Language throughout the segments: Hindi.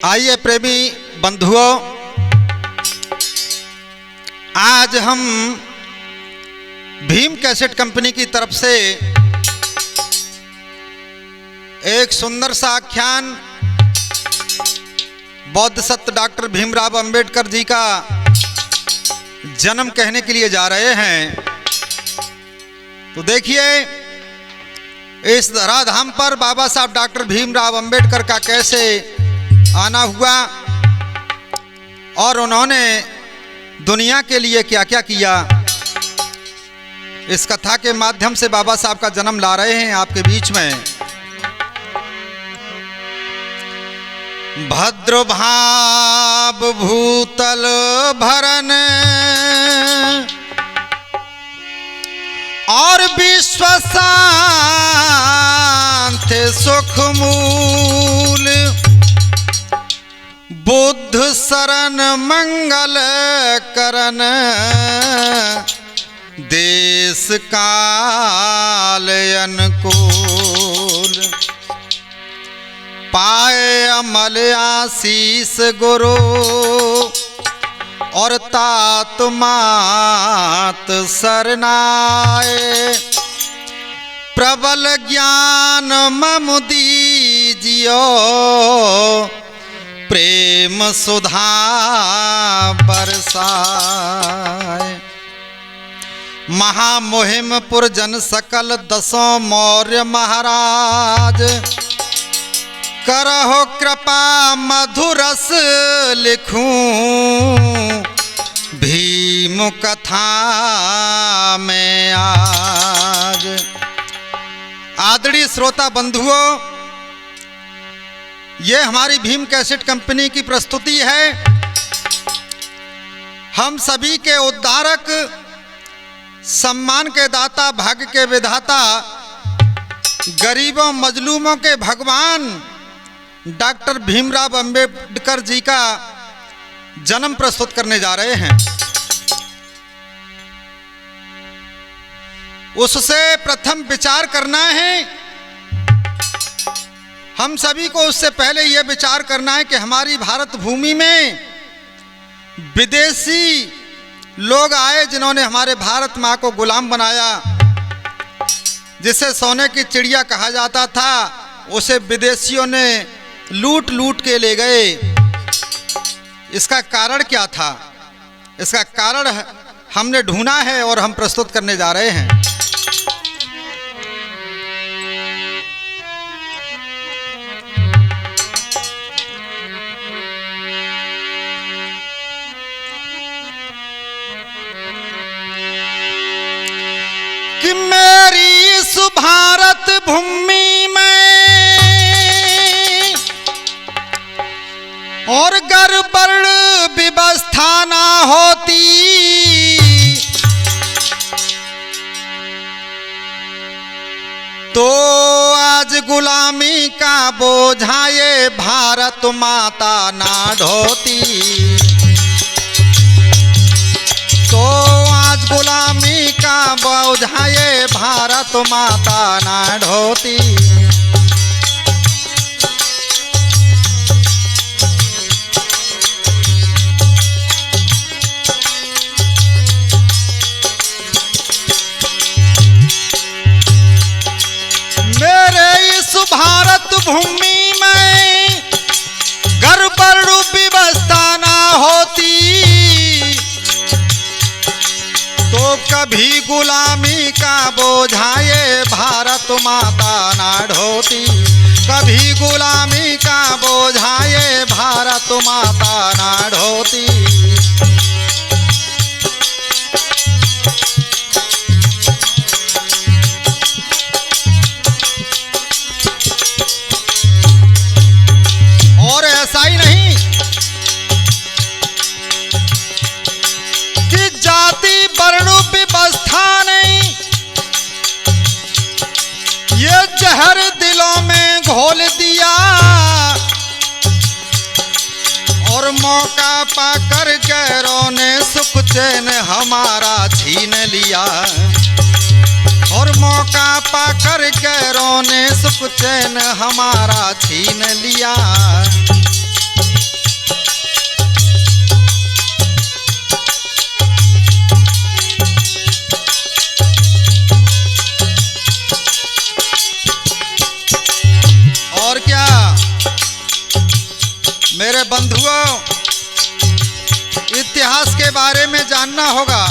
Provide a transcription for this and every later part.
आइए प्रेमी बंधुओं, आज हम भीम कैसेट कंपनी की तरफ से एक सुंदर सा आख्यान बौद्ध सत्य डॉक्टर भीमराव अंबेडकर जी का जन्म कहने के लिए जा रहे हैं। तो देखिए, इस धराधाम पर बाबा साहब डॉक्टर भीमराव अंबेडकर का कैसे आना हुआ और उन्होंने दुनिया के लिए क्या क्या किया, इस कथा के माध्यम से बाबा साहब का जन्म ला रहे हैं आपके बीच में। भद्र भाव भूतल भरन और विश्व शांति सुख मूल, बुद्ध शरण मंगल करन, देश काल अनुकूल, पाए अमल आशीष गुरु और तात मात सरनाए, प्रबल ज्ञान मम दीजियो, प्रेम सुधा बरसाए। महामुहिम पुरजन सकल दसों मौर्य महाराज, करहो कृपा मधुरस लिखूं, भीम कथा में आज। आदरणीय श्रोता बंधुओं, ये हमारी भीम कैसेट कंपनी की प्रस्तुति है। हम सभी के उद्धारक, सम्मान के दाता, भाग्य के विधाता, गरीबों मजलूमों के भगवान डॉक्टर भीमराव अंबेडकर जी का जन्म प्रस्तुत करने जा रहे हैं। उससे प्रथम विचार करना है। हम सभी को उससे पहले यह विचार करना है कि हमारी भारत भूमि में विदेशी लोग आए जिन्होंने हमारे भारत माँ को गुलाम बनाया, जिसे सोने की चिड़िया कहा जाता था, उसे विदेशियों ने लूट लूट के ले गए। इसका कारण क्या था? इसका कारण हमने ढूंढा है और हम प्रस्तुत करने जा रहे हैं। कि मेरी इस भारत भूमि में और गड़बड़ व्यवस्था ना होती, तो आज गुलामी का बोझा ये भारत माता ना ढोती, तो आज गुलामी का बोझा ये भारत माता ना ढोती। मेरे इस भारत भूमि में गड़बड़ व्यवस्था ना होती, तो कभी गुलामी का बोझा ये भारत माता ना ढोती, कभी गुलामी का बोझा ये भारत माता ना ढोती। और ऐसा ही नहीं कि जाति वर्ण व्यवस्था नहीं, ये जहर दिलों में घोल दिया और मौका पाकर गैरों ने सुख चैन हमारा छीन लिया, और मौका पाकर गैरों ने सुख चैन हमारा छीन लिया। मेरे बंधुओं, इतिहास के बारे में जानना होगा।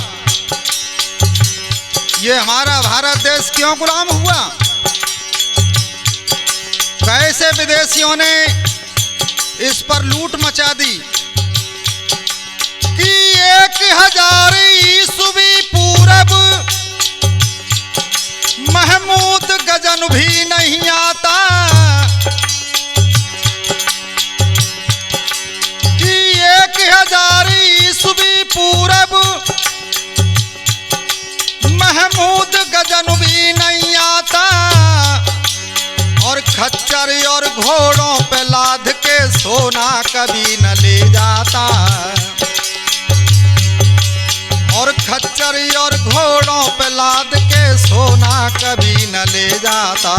ये हमारा भारत देश क्यों गुलाम हुआ, कैसे विदेशियों ने इस पर लूट मचा दी कि 1000 ईस्वी पूर्व महमूद गजन भी नहीं आता कि 1000 ईस्वी पूर्व महमूद गजन भी नहीं आता और खच्चर और घोड़ों पे लाद के सोना कभी न ले जाता और खच्चर और घोड़ों पे लाद के सोना कभी न ले जाता।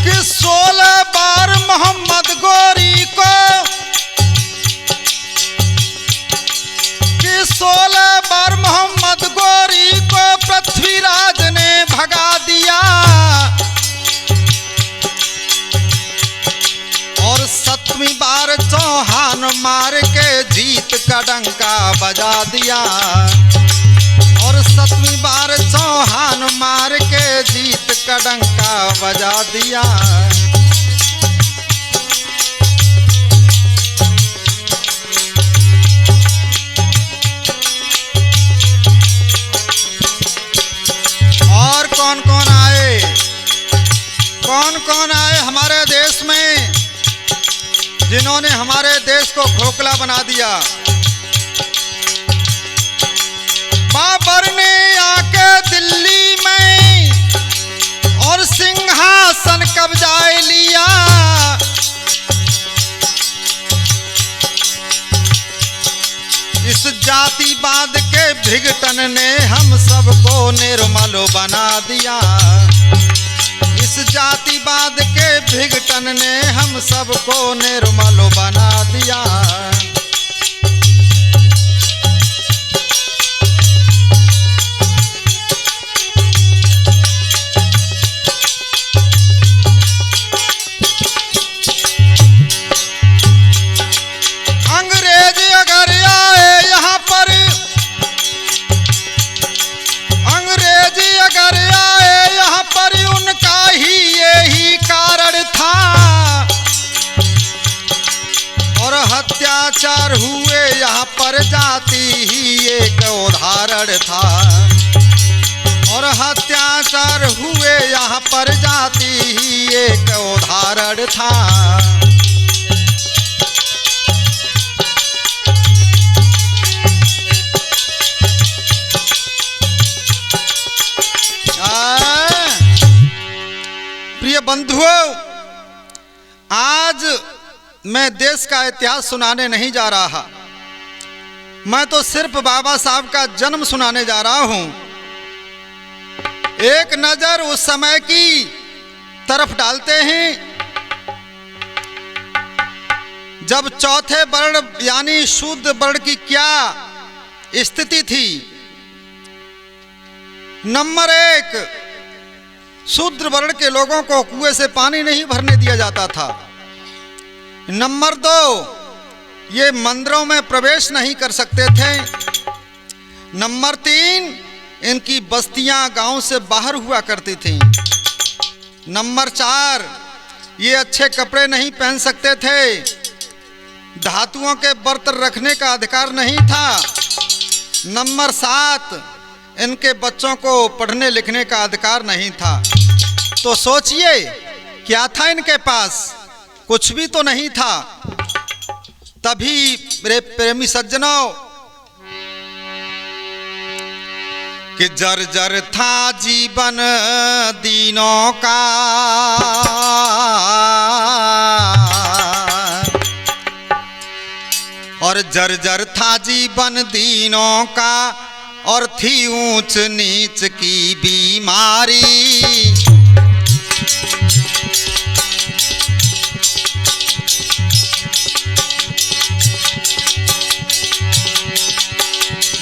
कि 16 बार मोहम्मद गोरी को, कि 16 बार मोहम्मद गोरी को पृथ्वीराज ने भगा दिया और 7वीं बार चौहान मार के जीत का डंका बजा दिया और 7वीं बार चौहान मार के जीत का डंका बजा दिया। और कौन कौन आए हमारे देश में जिन्होंने हमारे देश को खोखला बना दिया। बाबर ने आके दिल्ली में और सिंहासन कब्जाए लिया, इस जातिवाद के भिगटन ने हम सबको निर्मल बना दिया, इस जातिवाद के भिगटन ने हम सबको निर्मल बना दिया। अंग्रेज अगर आए यहाँ पर, अंग्रेज अगर आए यहाँ पर उनका ही यही कारण था और अत्याचार हुए यहाँ पर जाति ही एक उदाहरण था और अत्याचार हुए यहाँ पर जाति ही एक उदाहरण था। प्रिय बंधुओं, आज मैं देश का इतिहास सुनाने नहीं जा रहा, मैं तो सिर्फ बाबा साहब का जन्म सुनाने जा रहा हूं। एक नजर उस समय की तरफ डालते हैं जब चौथे वर्ण यानी शुद्ध वर्ण की क्या स्थिति थी। नंबर 1, शूद्र वर्ण के लोगों को कुएं से पानी नहीं भरने दिया जाता था। नंबर 2, ये मंदिरों में प्रवेश नहीं कर सकते थे। नंबर 3, इनकी बस्तियां गांव से बाहर हुआ करती थीं। नंबर 4, ये अच्छे कपड़े नहीं पहन सकते थे। धातुओं के बर्तन रखने का अधिकार नहीं था। नंबर 7, इनके बच्चों को पढ़ने लिखने का अधिकार नहीं था। तो सोचिए क्या था इनके पास, कुछ भी तो नहीं था। तभी मेरे प्रेमी सज्जनों कि जर्जर था जीवन दीनों का और जर्जर था जीवन दीनों का और थी ऊंच नीच की बीमारी।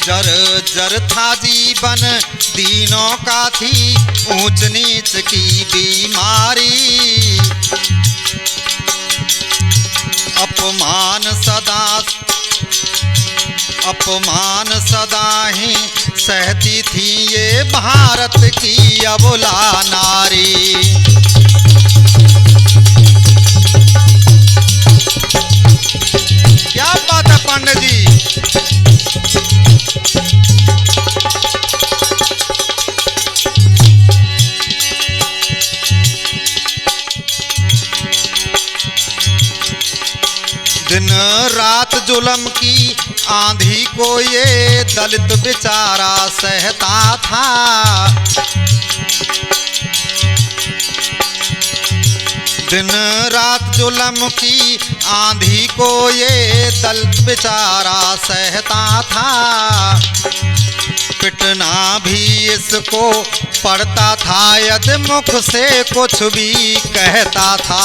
जर जर था जीवन दीनों का थी ऊंच नीच की बीमारी। अपमान सदा ही सहती थी ये भारत की अबला नारी। क्या बात है पांडे जी। दिन रात जुल्म की आंधी को ये दलित बेचारा सहता था। दिन रात जुल्म की आंधी को ये दलित बेचारा सहता था। पिटना भी इसको पड़ता था यदि मुख से कुछ भी कहता था।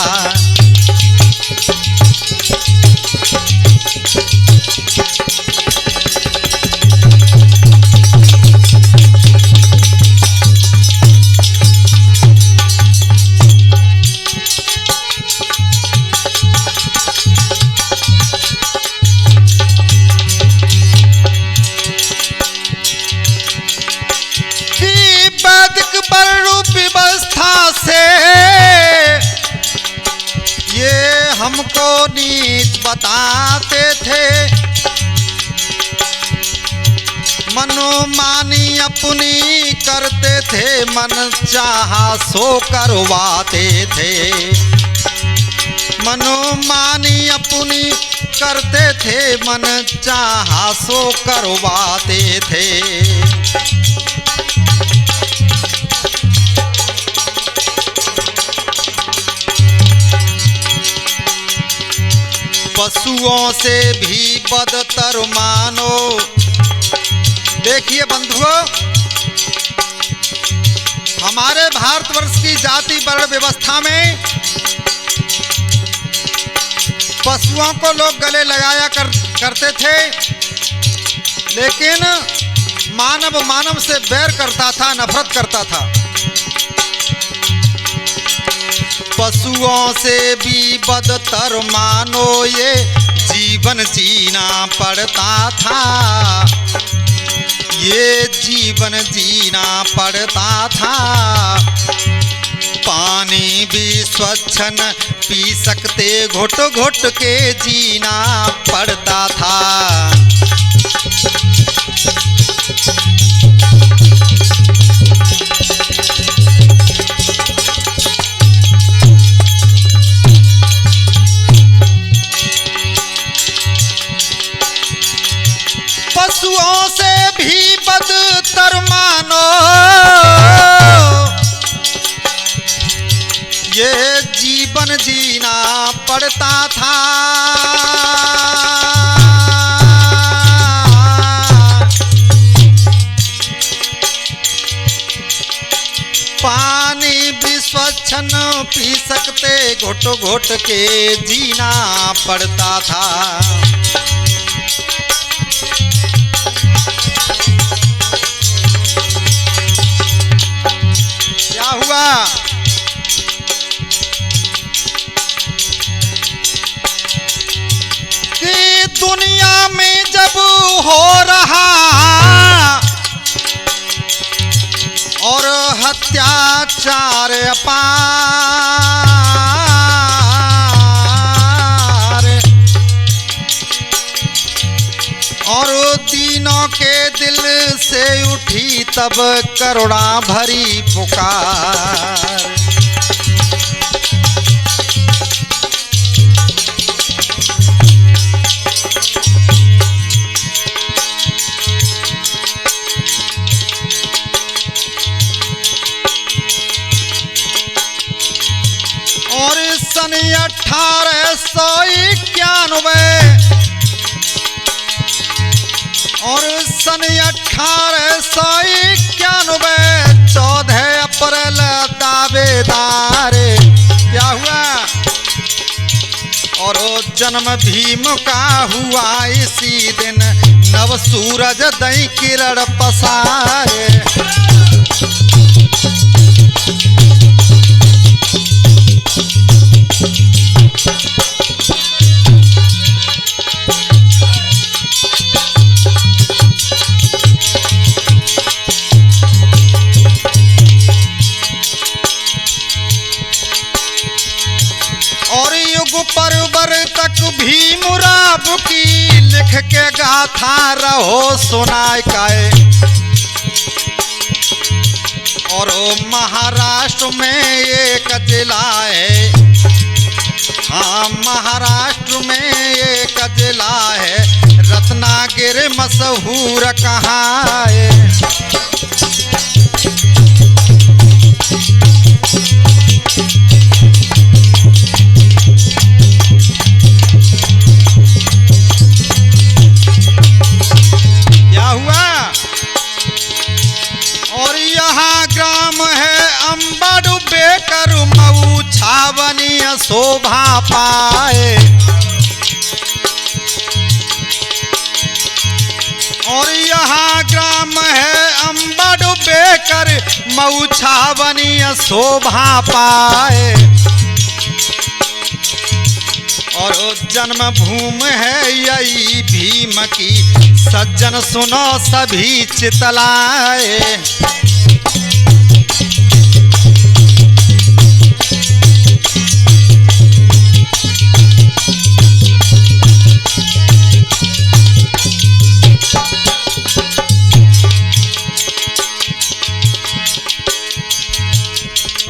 व्यवस्था से ये हमको नीच बताते थे। मनोमानी अपनी करते थे, मन चाहा सो करवाते थे। मनोमानी अपनी करते थे, मन चाहा सो करवाते थे। पशुओं से भी बदतर मानो। देखिए बंधुओं, हमारे भारतवर्ष की जाति वर्ण व्यवस्था में पशुओं को लोग गले लगाया करते थे, लेकिन मानव मानव से बैर करता था, नफरत करता था। पशुओं से भी बदतर मानो ये जीवन जीना पड़ता था। ये जीवन जीना पड़ता था। पानी भी स्वच्छ न पी सकते, घुट घुट के जीना पड़ता था। पशुओं से भी बदतर मानो ये जीवन जीना पड़ता था। पानी भी स्वच्छ न पी सकते, घुट घुट के जीना पड़ता था। हुआ कि दुनिया में जब हो रहा और हत्याचार अपार, और दीनों के दिल से उठी तब करुणा भरी पुकार। और सन 1891 और सन 1891 14 अप्रैल दावेदार क्या हुआ, और जन्म भीम का हुआ इसी दिन, नव जब सूरज दई किरण पसारे। और युग परवर तक भीम राव की लिख के गाथा रहो सुनाए काए। और महाराष्ट्र में एक जिला है, हाँ महाराष्ट्र में एक जिला है, रत्नागिरी मशहूर कहाँ है। क्या हुआ? और यहाँ ग्राम है अंबडू बेकर मऊ छावनी शोभा पाए। और यहाँ ग्राम है अंबडू बेकर मऊ छावनी शोभा पाए। और जन्म भूमि है यही भीम की, सज्जन सुनो सभी चितलाए।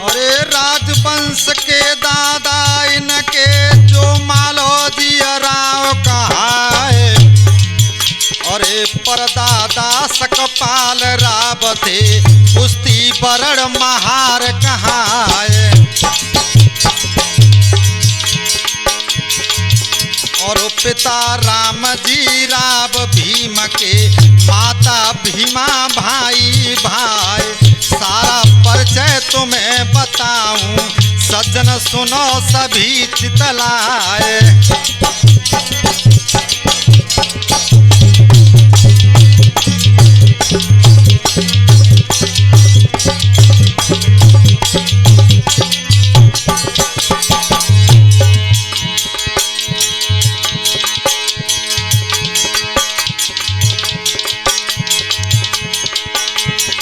अरे राजवंश के दादा इनके जो मालोजी राव कहा है। अरे परदादा सकपाल राव थे, कुश्ती बरड़ महार कहाँ है। और पिता राम जी राव भीम के, माता भीमा भाई भाई। सारा परिचय तुम्हें बताऊं, सज्जन सुनो सभी चितलाए।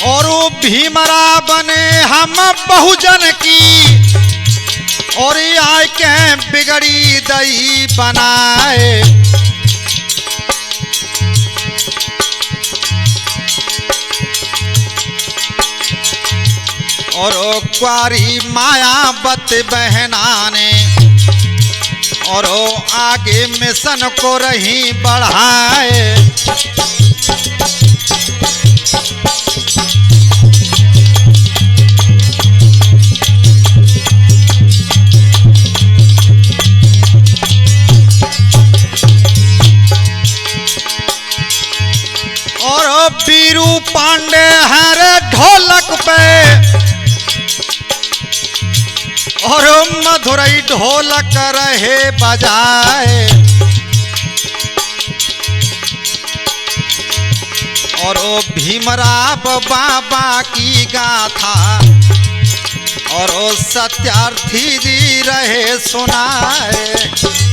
और भीमरा बने हम बहुजन की, और आय के बिगड़ी दई बनाए। और क्वारी मायावत बहना ने, और आगे मिशन को रही बढ़ाए। और बीरू पांडे हरे ढोलक पे, और मधुरई ढोलक रहे बजाए। और भीमराव बाबा की गाथा, और सत्यार्थी जी रहे सुनाए।